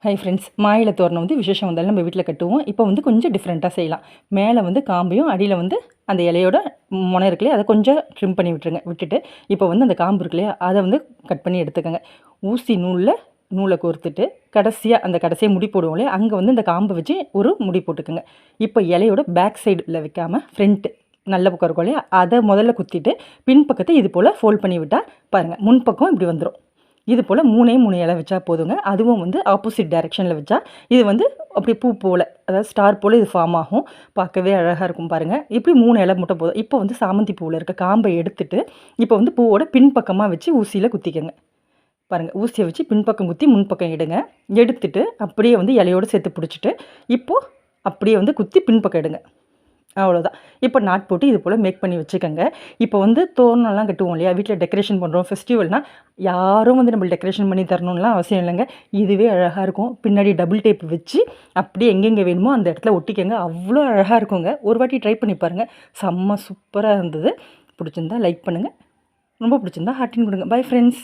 Hi friends, மாயிலை தோரணம் வந்து விசேஷம் வந்தாலும் நம்ம வீட்டில் கட்டுவோம். இப்போ வந்து கொஞ்சம் டிஃப்ரெண்ட்டாக செய்யலாம். மேலே வந்து காம்பையும் அடியில் வந்து அந்த இலையோட முனை இருக்குல்லையா, அதை கொஞ்சம் ட்ரிம் பண்ணி விட்டுட்டு இப்போ வந்து அந்த காம்பு இருக்கு இல்லையா, அதை வந்து கட் பண்ணி எடுத்துக்கோங்க. ஊசி நூலை கோர்த்துட்டு கடைசியாக முடி போடுவோம் இல்லையா, அங்கே வந்து இந்த காம்பை வச்சு ஒரு முடி போட்டுக்கோங்க. இப்போ இலையோட பேக் சைடில் வைக்காமல் ஃப்ரண்ட்டு நல்ல பக்கம் இருக்கும் இல்லையா, அதை முதல்ல குத்திட்டு பின்பக்கத்தை இது போல் ஃபோல்ட் பண்ணி விட்டால் பாருங்கள், முன்பக்கம் இப்படி வந்துடும். இது போல் 3 இலை வச்சா போதுங்க. அதுவும் வந்து ஆப்போசிட் டைரெக்ஷனில் வச்சா இது வந்து அப்படி பூ போல், அதாவது ஸ்டார் போல் இது ஃபார்ம் ஆகும். பார்க்கவே அழகாக இருக்கும் பாருங்கள். இப்படி 3 இலை மட்டும் போதும். இப்போ வந்து சாமந்தி பூவில் இருக்க காம்பை எடுத்துட்டு இப்போ வந்து பூவோட பின்பக்கமாக வச்சு ஊசியில் குத்திக்கங்க. பாருங்கள், ஊசியை வச்சு பின்பக்கம் குத்தி முன்பக்கம் எடுங்க. எடுத்துட்டு அப்படியே வந்து இலையோடு சேர்த்து பிடிச்சிட்டு இப்போது அப்படியே வந்து குத்தி பின்பக்கம் எடுங்க. அவ்வளோதான். இப்போ நாட் போட்டு இது போல் மேக் பண்ணி வச்சுக்கோங்க. இப்போ வந்து தோரணம்லாம் கட்டுவோம் இல்லையா, வீட்டில் டெக்கரேஷன் பண்ணுறோம், ஃபெஸ்டிவல்னால் யாரும் வந்து நம்மளுக்கு டெக்கரேஷன் பண்ணி தரணும்லாம் அவசியம் இல்லைங்க. இதுவே அழகாக இருக்கும். பின்னாடி டபுள் டேப் வச்சு அப்படியே எங்கெங்கே வேணுமோ அந்த இடத்துல ஒட்டிக்கங்க. அவ்வளோ அழகாக இருக்குங்க. ஒரு வாட்டி ட்ரை பண்ணி பாருங்கள். செம்ம சூப்பராக இருந்தது. பிடிச்சிருந்தா லைக் பண்ணுங்கள். ரொம்ப பிடிச்சிருந்தா ஹார்ட்டின் கொடுங்க. Bye friends.